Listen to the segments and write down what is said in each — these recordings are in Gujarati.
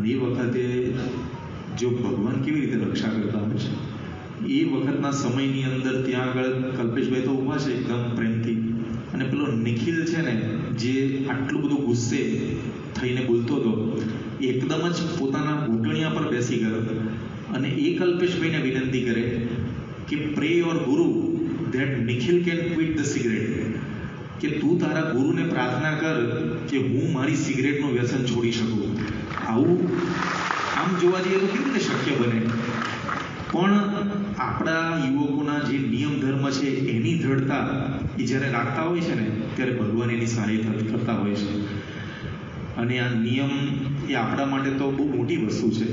અને એ વખતે જો ભગવાન કેવી રીતે રક્ષા કરતા હોય છે, એ વખતના સમયની અંદર ત્યાં આગળ કલ્પેશભાઈ તો ઊભા છે એકદમ પ્રેમથી, અને પેલો નિખિલ છે ને જે આટલું બધું ગુસ્સે થઈને બોલતો હતો, એકદમ જ પોતાના ઘૂંટણિયા પર બેસી ગયો અને એ કલ્પેશભાઈને વિનંતી કરે કે પ્રે યોર ગુરુ that Nikhil can quit the cigarette, કે તું તારા ગુરુને પ્રાર્થના કર કે હું મારી સિગરેટનું વ્યસન છોડી શકું. આવું આમ જોવા જઈએ તો કેવી રીતે શક્ય બને? પણ આપણા યુવકોના જે નિયમ ધર્મ છે એની દ્રઢતા એ જ્યારે રાખતા હોય છે ને ત્યારે ભગવાન એની સહાય કરતા હોય છે. અને આ નિયમ એ આપણા માટે તો બહુ મોટી વસ્તુ છે.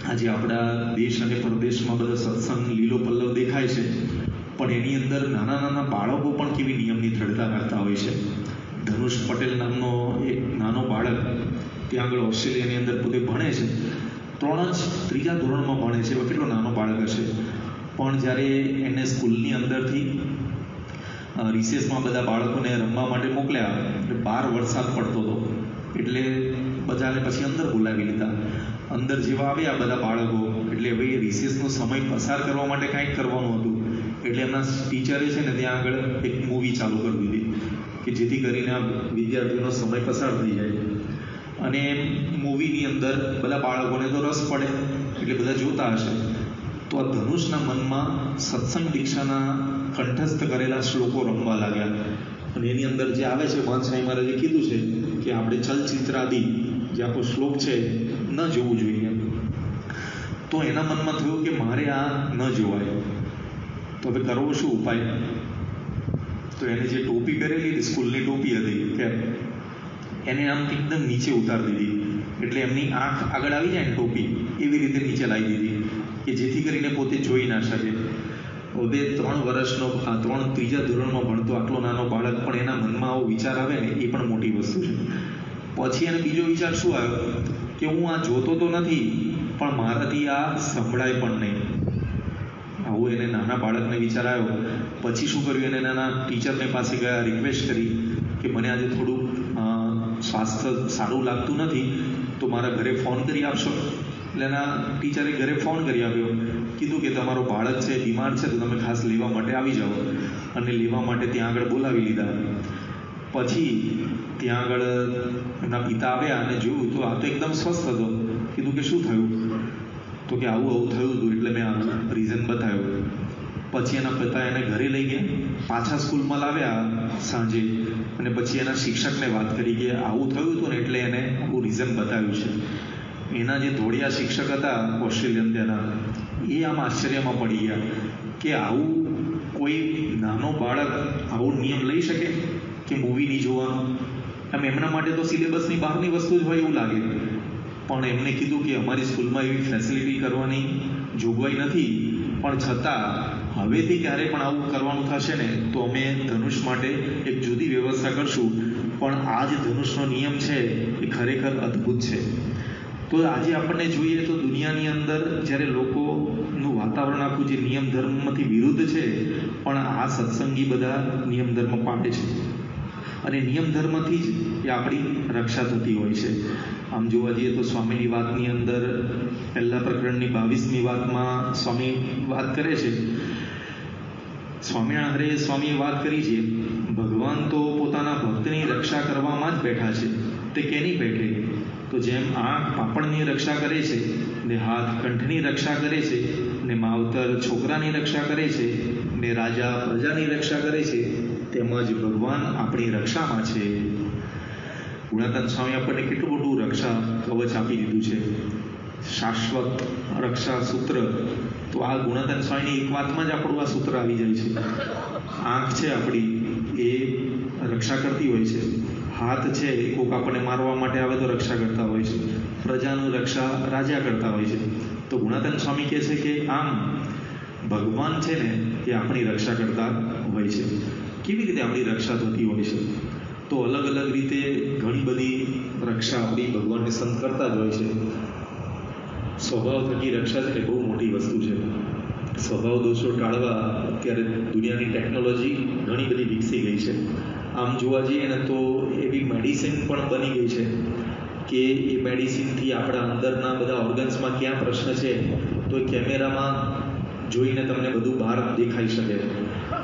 આજે આપણા દેશ અને પરદેશમાં બધા સત્સંગ લીલો પલ્લવ દેખાય છે, પણ એની અંદર નાના નાના બાળકો પણ કેવી નિયમની દ્રઢતા રાખતા હોય છે. ધનુષ પટેલ નામનો એક નાનો બાળક ત્યાં આગળ ઓસ્ટ્રેલિયાની અંદર પોતે ભણે છે, ત્રીજા ધોરણમાં ભણે છે. કેટલો નાનો બાળક હશે, પણ જ્યારે એને સ્કૂલની અંદરથી રિસેસમાં બધા બાળકોને રમવા માટે મોકલ્યા એટલે બહાર વરસાદ પડતો હતો એટલે બધાને પછી અંદર બોલાવી લીધા. અંદર જેવા આવ્યા બધા બાળકો એટલે હવે એ રિસેસનો સમય પસાર કરવા માટે કાંઈક કરવાનું હતું એટલે એમના ટીચરે છે ને ત્યાં આગળ એક મૂવી ચાલુ કરી દીધી કે જેથી કરીને આ વિદ્યાર્થીઓનો સમય પસાર થઈ જાય. અને મૂવીની અંદર બધા બાળકોને તો રસ પડે એટલે બધા જોતા હશે. તો આ ધનુષના મનમાં સત્સંગ દીક્ષાના કંઠસ્થ કરેલા શ્લોકો રમવા લાગ્યા. અને એની અંદર જે આવે છે, મહંત સ્વામી મહારાજે કીધું છે કે આપણે ચલચિત્રાદિ જે આપણો શ્લોક છે ન જોવું જોઈએ. તો એના મનમાં થયું કે મારે આ ન જોવાય, તો હવે કરવો શું ઉપાય? તો એને જે ટોપી પહેરેલી સ્કૂલની ટોપી હતી કે એને આમ એકદમ નીચે ઉતારી દીધી, એટલે એમની આંખ આગળ આવી જાય ને ટોપી એવી રીતે નીચે લાવી દીધી કે જેથી કરીને પોતે જોઈ ના શકે. હવે 3 વર્ષનો ત્રીજા ધોરણમાં ભણતો આટલો નાનો બાળક પણ એના મનમાં આવો વિચાર આવે ને એ પણ મોટી વસ્તુ છે. પછી એને બીજો વિચાર શું આવ્યો કે હું આ જોતો તો નથી પણ મારાથી આ સંભળાય પણ નહીં. આવું એને નાના બાળકને વિચાર આવ્યો. પછી શું કર્યું, એને નાના ટીચરને પાસે ગયા, રિક્વેસ્ટ કરી કે મને આજે થોડું સ્વાસ્થ્ય સારું લાગતું નથી તો મારા ઘરે ફોન કરી આપશો. એટલે એના ટીચરે ઘરે ફોન કરી આપ્યો, કીધું કે તમારો બાળક છે બીમાર છે તો તમે ખાસ લેવા માટે આવી જાઓ. અને લેવા માટે ત્યાં આગળ બોલાવી લીધા. પછી ત્યાં આગળ એમના પિતા આવ્યા અને જોયું તો આ તો એકદમ સ્વસ્થ હતો. કીધું કે શું થયું? તો કે આવું થયું હતું એટલે મેં આ રીઝન બતાવ્યું. પછી એના પિતા એને ઘરે લઈ ગયા, પાછા સ્કૂલમાં લાવ્યા સાંજે, અને પછી એના શિક્ષકને વાત કરી કે આવું થયું હતું ને એટલે એને આવું રીઝન બતાવ્યું છે. એના જે ધોળિયા શિક્ષક હતા ઓસ્ટ્રેલિયન ત્યાંના, એ આમ આશ્ચર્યમાં પડી ગયા કે આવું કોઈ નાનો બાળક આવો નિયમ લઈ શકે કે મૂવી નહીં જોવાનું. આમ એમના માટે તો સિલેબસની બહારની વસ્તુ જ હોય એવું લાગે. પણ એમને કીધું કે અમારી સ્કૂલમાં એવી ફેસિલિટી કરવાની જોગવાઈ નથી, પણ છતાં હવેથી ક્યારે પણ આવું કરવાનું થશે ને તો અમે ધનુષ માટે એક જુદી વ્યવસ્થા કરશું. પણ આ જે ધનુષનો નિયમ છે એ ખરેખર અદ્ભુત છે. તો આજે આપણને જોઈએ તો દુનિયાની અંદર જ્યારે લોકોનું વાતાવરણ આખું જે નિયમ ધર્મમાંથી વિરુદ્ધ છે, પણ આ સત્સંગી બધા નિયમ ધર્મ પાડે છે. અને નિયમ ધર્મથી જ એ આપણી રક્ષા થતી હોય છે. આમ જોવા જઈએ તો સ્વામીની વાતની અંદર પહેલા પ્રકરણની 22મી વાતમાં સ્વામી વાત કરે છે, સ્વામિનારાયણ હરે સ્વામીએ વાત કરી છે, ભગવાન તો પોતાના ભક્તની રક્ષા કરવામાં જ બેઠા છે. તે કેની બેઠે? તો જેમ આંખ પાપણની રક્ષા કરે છે, ને હાથ કંઠની રક્ષા કરે છે, ને માવતર છોકરાની રક્ષા કરે છે, ને રાજા પ્રજાની રક્ષા કરે છે, તેમજ ભગવાન આપણી રક્ષામાં છે. ગુણાતીતાનંદ સ્વામી આપણને કેટલું મોટું રક્ષા કવચ આપી દીધું છે, શાશ્વત રક્ષા સૂત્ર. તો આ ગુણાતીતાનંદ સ્વામીની એક વાતમાં જ આપણું આ સૂત્ર આવી જાય છે. આંખ છે આપણી એ રક્ષા કરતી હોય છે, હાથ છે એ કોક આપણને મારવા માટે આવે તો રક્ષા કરતા હોય છે, પ્રજાનું રક્ષા રાજા કરતા હોય છે. તો ગુણાતીતાનંદ સ્વામી કહે છે કે આમ ભગવાન છે ને એ આપણી રક્ષા કરતા હોય છે. કેવી રીતે આપણી રક્ષા થતી હોય છે? તો અલગ અલગ રીતે ઘણી બધી રક્ષા આપણી ભગવાનને સંત કરતા જ હોય છે. સ્વભાવ થકી રક્ષા છે એ બહુ મોટી વસ્તુ છે. સ્વભાવ દોષો ટાળવા અત્યારે દુનિયાની ટેકનોલોજી ઘણી બધી વિકસી ગઈ છે. આમ જોવા જઈએ ને તો એવી મેડિસિન પણ બની ગઈ છે કે એ મેડિસિનથી આપણા અંદરના બધા ઓર્ગન્સમાં ક્યાં પ્રશ્ન છે તો એ કેમેરામાં જોઈને તમને બધું બહાર દેખાઈ શકે.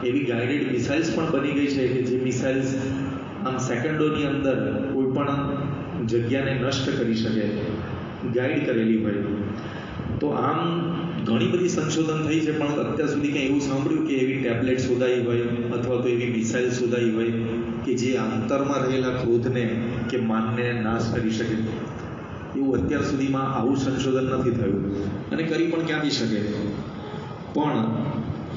એવી ગાઈડેડ મિસાઇલ્સ પણ બની ગઈ છે કે જે મિસાઇલ્સ આમ સેકન્ડોની અંદર કોઈ પણ જગ્યાને નષ્ટ કરી શકે, ગાઈડ કરેલી હોય. તો આમ ઘણી બધી સંશોધન થઈ છે, પણ અત્યાર સુધી કંઈ એવું સાંભળ્યું કે એવી ટેબ્લેટ શોધાઈ હોય અથવા તો એવી મિસાઇલ શોધાઈ હોય કે જે અંતરમાં રહેલા ક્રોધને કે માનને નાશ કરી શકે. એવું અત્યાર સુધીમાં આવું સંશોધન નથી થયું, અને કરી પણ ક્યાંથી શકે. પણ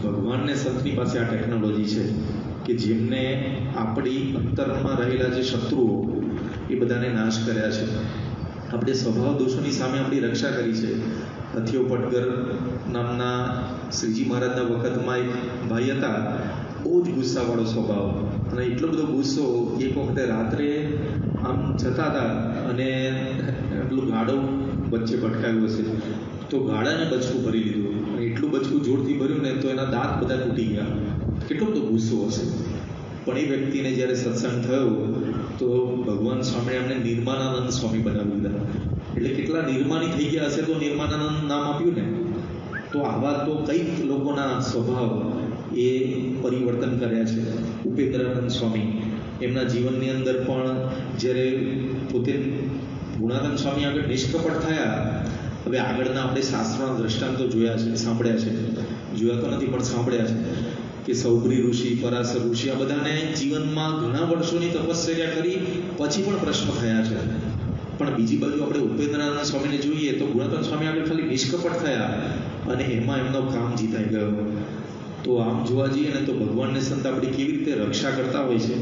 ભગવાનને સંતની પાસે આ ટેકનોલોજી છે કે જેમને આપણી અંતરમાં રહેલા જે શત્રુઓ એ બધાને નાશ કર્યા છે. આપણે સ્વભાવ દોષોની સામે આપણી રક્ષા કરી છે. હથિયો પટગર નામના શ્રીજી મહારાજના વખતમાં એક ભાઈ હતા, બહુ જ ગુસ્સાવાળો સ્વભાવ, અને એટલો બધો ગુસ્સો, એક વખતે રાત્રે આમ જતા હતા અને એટલું ગાડું વચ્ચે ભટકાયું હશે તો ગાડાને બચકું ભરી લીધું, અને એટલું બચકું જોરથી ભર્યું ને તો એના દાંત બધા તૂટી ગયા. કેટલો બધો ગુસ્સો હશે. પણ એ વ્યક્તિને જ્યારે સત્સંગ થયો તો ભગવાન સ્વામીએ એમને નિર્માનાનંદ સ્વામી બનાવી દીધા. એટલે કેટલા નિર્માની થઈ ગયા હશે તો નિર્માનાનંદ નામ આપ્યું ને. તો આવા તો કંઈક લોકોના સ્વભાવ એ પરિવર્તન કર્યા છે. ઉપેન્દ્રાનંદ સ્વામી એમના જીવનની અંદર પણ જ્યારે પોતે ગુણાનંદ સ્વામી આગળ નિષ્કપટ થયા, હવે આગળના આપણે શાસ્ત્રોના દ્રષ્ટાંતો જોયા છે, સાંભળ્યા છે, જોયા તો નથી પણ સાંભળ્યા છે કે સૌભરી ઋષિ, પરાશર ઋષિ, આ બધાને જીવનમાં ઘણા વર્ષોની તપશ્ચર્યા કરી પછી પણ પ્રશ્નો થયા છે. પણ બીજી બાજુ આપણે ઉપેન્દ્રાનંદ સ્વામીને જોઈએ તો ગુણાનંદ સ્વામી આગળ ખાલી નિષ્કપટ થયા અને એમાં એમનો કામ જીતાઈ ગયો. તો આમ જોવા જઈએ ને તો ભગવાનને સંત આપણી કેવી રીતે રક્ષા કરતા હોય છે.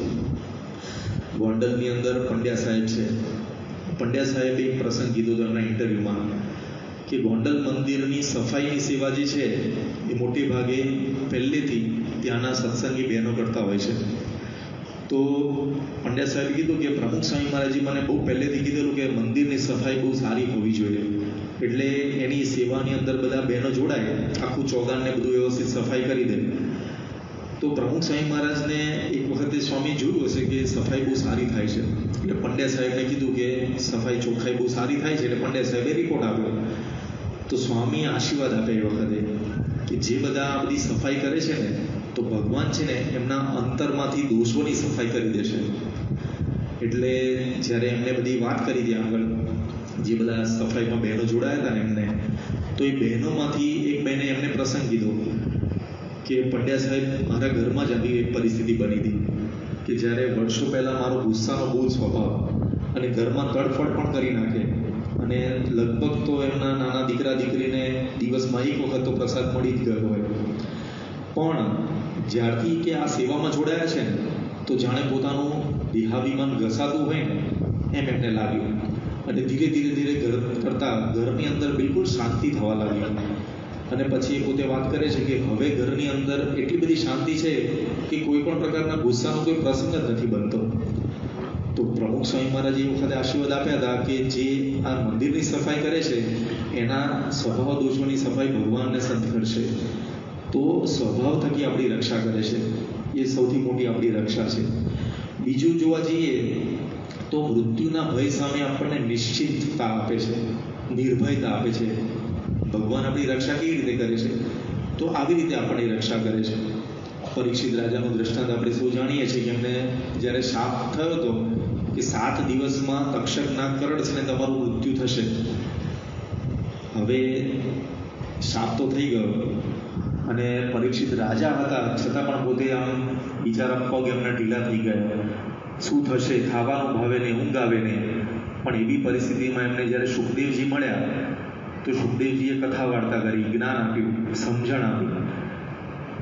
ગોંડલની અંદર પંડ્યા સાહેબ છે. પંડ્યા સાહેબે એક પ્રસંગ કીધો હતો એમના ઇન્ટરવ્યૂમાં કે ગોંડલ મંદિરની સફાઈની સેવા જે છે એ મોટે ભાગે પહેલેથી ત્યાંના સત્સંગી બહેનો કરતા હોય છે. તો પંડ્યા સાહેબે કીધું કે પ્રમુખ સ્વામી મહારાજે મને બહુ પહેલેથી કીધેલું કે મંદિરની સફાઈ બહુ સારી હોવી જોઈએ, એટલે એની સેવાની અંદર બધા બહેનો જોડાય, આખું ચોગાનને બધું વ્યવસ્થિત સફાઈ કરી દે. તો પ્રમુખ સ્વામી મહારાજને એક વખતે સ્વામી જોયું હશે કે સફાઈ બહુ સારી થાય છે, એટલે પંડ્યા સાહેબને કીધું કે સફાઈ ચોખ્ખાઈ બહુ સારી થાય છે. એટલે પંડ્યા સાહેબે રિપોર્ટ આપ્યો. તો સ્વામીએ આશીર્વાદ આપે એ વખતે કે જે બધા આ બધી સફાઈ કરે છે ને તો ભગવાન છે ને એમના અંતરમાંથી દોષોની સફાઈ કરી દેશે. એટલે જ્યારે એમને બધી વાત કરી હતી આગળ, જે બધા સફાઈમાં બહેનો જોડાયા હતા ને એમને, તો એ બહેનોમાંથી એક બહેને એમને પ્રસંગ કીધો કે પંડ્યા સાહેબ, મારા ઘરમાં જ આવી એક પરિસ્થિતિ બની હતી કે જ્યારે વર્ષો પહેલાં મારો ગુસ્સાનો બહુ સ્વભાવ અને ઘરમાં તડફડ પણ કરી નાખે, અને લગભગ તો એમના નાના દીકરા દીકરીને દિવસમાં એક વખત તો પ્રસાદ મળી જ ગયો હોય. પણ જ્યારથી કે આ સેવામાં જોડાયા છે ને તો જાણે પોતાનું દેહાભિમાન ઘસાતું હોય ને એમ એમને લાગ્યું, અને ધીરે ધીરે ધીરે કરતાં ઘરની અંદર બિલકુલ શાંતિ થવા લાગી. અને પછી એ પોતે વાત કરે છે કે હવે ઘરની અંદર એટલી બધી શાંતિ છે કે કોઈ પણ પ્રકારના ગુસ્સાનો કોઈ પ્રસંગ જ નથી બનતો. તો પ્રમુખ સ્વામી મહારાજે એ વખતે આશીર્વાદ આપ્યા હતા કે જે આ મંદિરની સફાઈ કરે છે એના સ્વભાવ દોષોની સફાઈ ભગવાનને સંત કરશે. તો સ્વભાવ થકી આપણી રક્ષા કરે છે, એ સૌથી મોટી આપણી રક્ષા છે. બીજું જોવા જઈએ તો મૃત્યુના ભય સામે આપણને નિશ્ચિતતા આપે છે, નિર્ભયતા આપે છે. ભગવાન આપણી રક્ષા કેવી રીતે કરે છે? તો આવી રીતે આપણી રક્ષા કરે છે. પરીક્ષિત રાજાનું દ્રષ્ટાંત આપણે સૌ જાણીએ છીએ કે એમને જ્યારે શાપ થયો હતો કે 7 દિવસમાં તક્ષક નાગ કરડશે ને તમારું મૃત્યુ થશે. હવે શાપ તો થઈ ગયો, અને પરીક્ષિત રાજા હતા છતાં પણ પોતે આમ બિચારા પગ એમના ઢીલા થઈ ગયા. શું થશે? ખાવાનું ભાવે ને, ઊંઘ આવે ને. પણ એવી પરિસ્થિતિમાં એમને જ્યારે સુખદેવજી મળ્યા તો સુખદેવજીએ કથા વાર્તા કરી, જ્ઞાન આપ્યું, સમજણ આપી.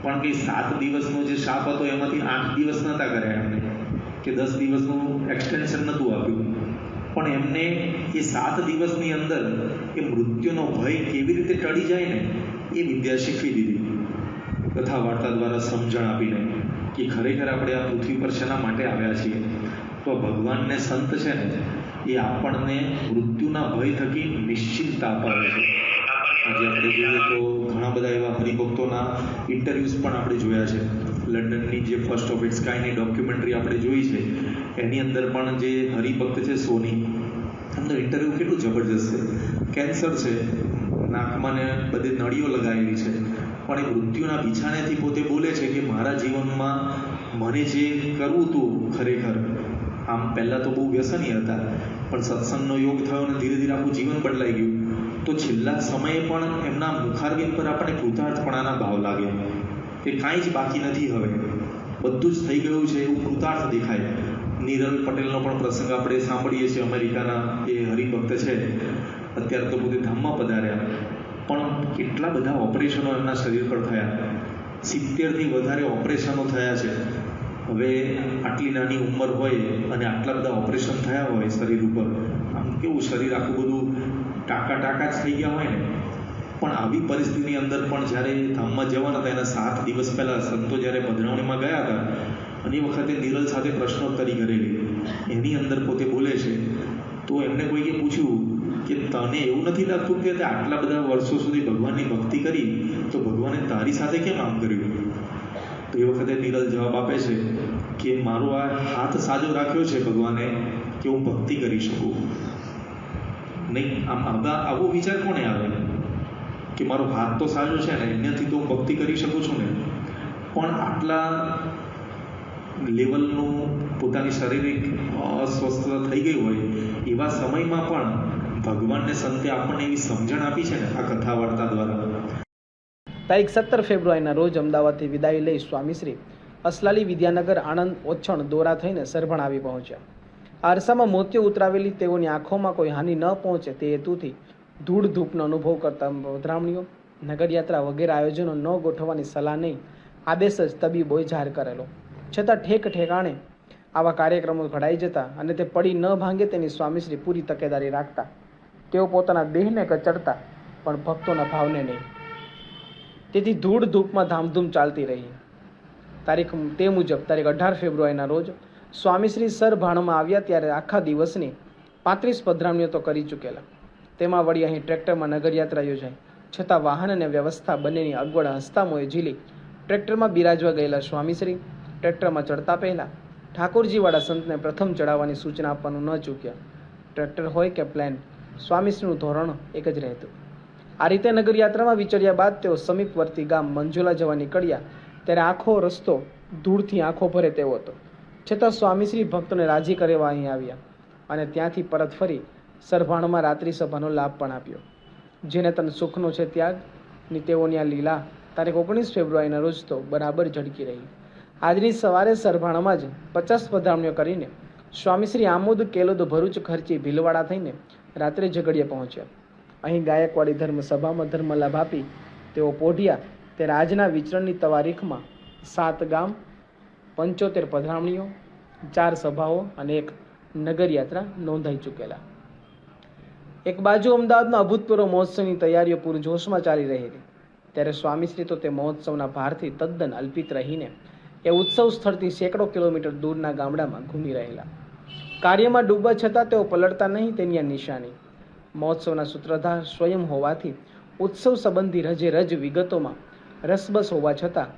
પણ કે 7 દિવસનો જે શાપ હતો એમાંથી 8 દિવસ નહોતા કર્યા એમને, કે 10 દિવસનું એક્સટેન્શન નહોતું આપ્યું. પણ એમને એ 7 દિવસની અંદર એ મૃત્યુનો ભય કેવી રીતે ટળી જાય ને એ વિદ્યા શીખવી દીધી, કથા વાર્તા દ્વારા સમજણ આપીને કે ખરેખર આપણે આ પૃથ્વી પર શેના માટે આવ્યા છીએ. તો ભગવાનને સંત છે ને એ આપણને મૃત્યુના ભય થકી નિશ્ચિતતા અપાવે છે. આજે આપણે જોઈએ તો ઘણા બધા એવા હરિભક્તોના ઇન્ટરવ્યૂઝ પણ આપણે જોયા છે. લંડનની જે ફર્સ્ટ ઓફ ઇટ્સ કાઇન્ડની ડોક્યુમેન્ટરી આપણે જોઈ છે એની અંદર પણ જે હરિભક્ત છે સોની, એમનું ઇન્ટરવ્યૂ કેટલું જબરજસ્ત છે. કેન્સર છે, નાકમાં ને બધી નળીઓ લગાવેલી છે, પણ એ મૃત્યુના બિછાનેથી પોતે બોલે છે કે મારા જીવનમાં મને જે કરવું હતું ખરેખર, આમ પહેલાં તો બહુ વ્યસની હતા, પણ સત્સંગનો યોગ થયો અને ધીરે ધીરે આખું જીવન બદલાઈ ગયું. તો છેલ્લા સમયે પણ એમના મુખારબિંદ પર આપણને કૃતાર્થપણાના ભાવ લાગે કે કાંઈ જ બાકી નથી, હવે બધું જ થઈ ગયું છે એવું કૃતાર્થ દેખાય. નીરલ પટેલનો પણ પ્રસંગ આપણે સાંભળીએ છીએ, અમેરિકાના એ હરિભક્ત છે, અત્યારે તો પોતે ધામમાં પધાર્યા, પણ કેટલા બધા ઓપરેશનો એમના શરીર પર થયા, 70થી વધારે ઓપરેશનો થયા છે. હવે આટલી નાની ઉંમર હોય અને આટલા બધા ઓપરેશન થયા હોય શરીર ઉપર, આમ કેવું શરીર આખું બધું ટાંકા જ થઈ ગયા હોય ને. પણ આવી પરિસ્થિતિની અંદર પણ જ્યારે ધામમાં જવાના હતા એના 7 દિવસ પહેલાં સંતો જ્યારે પધરાવણીમાં ગયા હતા અને એ વખતે નિરલ સાથે પ્રશ્નોત્તરી કરેલી, એની અંદર પોતે બોલે છે તો એમને કોઈએ પૂછ્યું કે તને એવું નથી લાગતું કે આટલા બધા વર્ષો સુધી ભગવાનની ભક્તિ કરી તો ભગવાને તારી સાથે કેમ આમ કર્યું? તો એ વખતે નિરલ જવાબ આપે છે કે મારો આ હાથ સાજો રાખ્યો છે ભગવાને કે હું ભક્તિ કરી શકું. નહીં, આવો વિચાર કોને આવે કે મારો હાથ તો સાજો છે ને, એનાથી તો હું ભક્તિ કરી શકું છું ને, પણ આટલા લેવલનું પોતાની શારીરિક અસ્વસ્થતા થઈ ગઈ હોય એવા સમયમાં પણ ભગવાનને સંતે આપણને એવી સમજણ આપી છે ને આ કથા વાર્તા દ્વારા. તારીખ 17 ફેબ્રુઆરીના રોજ અમદાવાદથી વિદાય લઈ સ્વામીશ્રી અસલાલી વિદ્યાનગર આણંદ ઓછણ દોરા થઈને સરભણ આવી પહોંચ્યા. આરસામાં મોતિયો ઉતરાવેલી તેઓની આંખોમાં કોઈ હાનિ ન પહોંચે તે હેતુથી ધૂળ ધૂપનો અનુભવ કરતા પધરામણીઓ, નગરયાત્રા વગેરે આયોજનો ન ગોઠવવાની સલાહ નહીં, આદેશ જ તબીબોએ જાહેર કરેલો. છતાં ઠેક ઠેકાણે આવા કાર્યક્રમો ઘડાઈ જતા અને તે પડી ન ભાંગે તેની સ્વામીશ્રી પૂરી તકેદારી રાખતા. તેઓ પોતાના દેહને કચડતા પણ ભક્તોના ભાવને નહીં. તેથી ધૂળ ધૂપમાં ધામધૂમ ચાલતી રહી. તારીખ 18 ફેબ્રુઆરીના રોજ સ્વામીશ્રી સરભાણમાં આવ્યા ત્યારે આખા દિવસની 35 પધરામણીઓ તો કરી ચૂકેલા. તેમાં વળી અહીં ટ્રેક્ટરમાં નગરયાત્રા યોજાઈ, છતાં વાહન અને વ્યવસ્થા બંનેની અગવડ હસતા મોએ ઝીલી ટ્રેક્ટરમાં બિરાજવા ગયેલા સ્વામીશ્રી ટ્રેક્ટરમાં ચડતા પહેલાં ઠાકોરજીવાળા સંતને પ્રથમ ચડાવવાની સૂચના આપવાનું ન ચૂક્યા. ટ્રેક્ટર હોય કે પ્લેન, સ્વામીશ્રીનું ધોરણ એક જ રહેતું. આ રીતે નગરયાત્રામાં વિચર્યા બાદ તેઓ સમીપવર્તી ગામ મંજુલા જવા નીકળ્યા ત્યારે આખો રસ્તો ધૂળથી આંખો ભરે તેવો હતો. છતાં સ્વામીશ્રી ભક્તોને રાજી કરવા અહીં આવ્યા અને ત્યાંથી પરત ફરી સરભાણમાં રાત્રિ સભાનો લાભ પણ આપ્યો. જેને તન સુખનો છે ત્યાગની તેઓની આ લીલા તારીખ 19 ફેબ્રુઆરીના રોજ તો બરાબર ઝળકી રહી. આજની સવારે સરભાણમાં જ 50 પધરામણીઓ કરીને સ્વામીશ્રી આમોદ કેલોદ ભરૂચ ખર્ચી ભીલવાડા થઈને રાત્રે ઝઘડિયા પહોંચ્યા. અહીં ગાયકવાડી ધર્મ સભામાં ધર્મલાભ આપી તેઓ પોઢ્યા ત્યારે આજના વિચરણની તવારીખમાં 7 ગામ, 75 પધરામણીઓ, 4 સભાઓ અને 1 નગરયાત્રા નોંધાઈ ચૂકેલા. એક બાજુ અમદાવાદમાં અભૂતપૂર્વ મહોત્સવની તૈયારીઓ પૂરજોશમાં ચાલી રહેલી ત્યારે સ્વામીશ્રી તો તે મહોત્સવના ભારથી તદ્દન અલ્પિત રહીને એ ઉત્સવ સ્થળથી સેંકડો કિલોમીટર દૂરના ગામડામાં ઘૂમી રહેલા. કાર્યમાં ડૂબવા છતાં તેઓ પલળતા નહીં તેની આ નિશાની. મહોત્સવના સૂત્રધાર સ્વયં હોવાથી ઉત્સવ સંબંધી રજે રજ વિગતોમાં રસબસ હોવા છતાં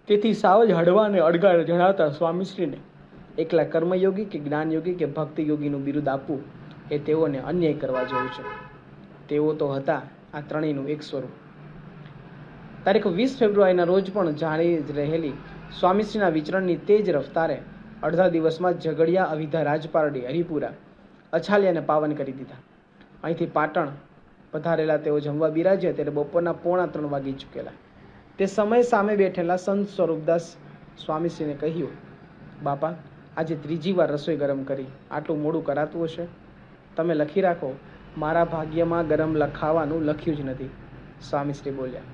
તેથી સાવ જ હળવા અને અડગા જણાતા સ્વામીશ્રીને એકલા કર્મયોગી કે જ્ઞાનયોગી કે ભક્તિયોગીનું બિરુદ આપવું એ તેઓને અન્યાય કરવા જેવું છે. તેઓ તો હતા આ ત્રણેયનું એક સ્વરૂપ. તારીખ 20 ફેબ્રુઆરીના રોજ પણ જાણી જ રહેલી સ્વામીશ્રીના વિચરણની તેજ રફતારે અડધા દિવસમાં ઝઘડિયા, અવિધા, રાજપારડી, હરિપુરા, અછાલિયાને પાવન કરી દીધા. અહીંથી પાટણ પધારેલા તેઓ જમવા બિરાજ્યા ત્યારે બપોરના 2:45 વાગી ચૂકેલા. તે સમયે સામે બેઠેલા સંત સ્વરૂપદાસ સ્વામીશ્રીને કહ્યું, બાપા, આજે 3જી વાર રસોઈ ગરમ કરી, આટલું મોડું કરાતું હશે? તમે લખી રાખો, મારા ભાગ્યમાં ગરમ ખાવાનું લખ્યું જ નથી. સ્વામીશ્રી બોલ્યા.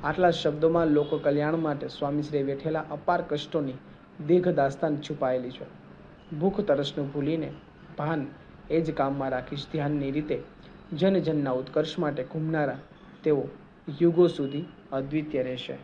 આટલા શબ્દોમાં લોકો કલ્યાણ માટે સ્વામીશ્રીએ વેઠેલા અપાર કષ્ટોની દીર્ઘ દાસ્તાન છુપાયેલી છે. ભૂખ તરસનું ભૂલીને ભાન એ જ કામમાં રાખીશ ધ્યાનની રીતે જનજનના ઉત્કર્ષ માટે ઘૂમનારા તેઓ યુગો સુધી અદ્વિતીય રહેશે.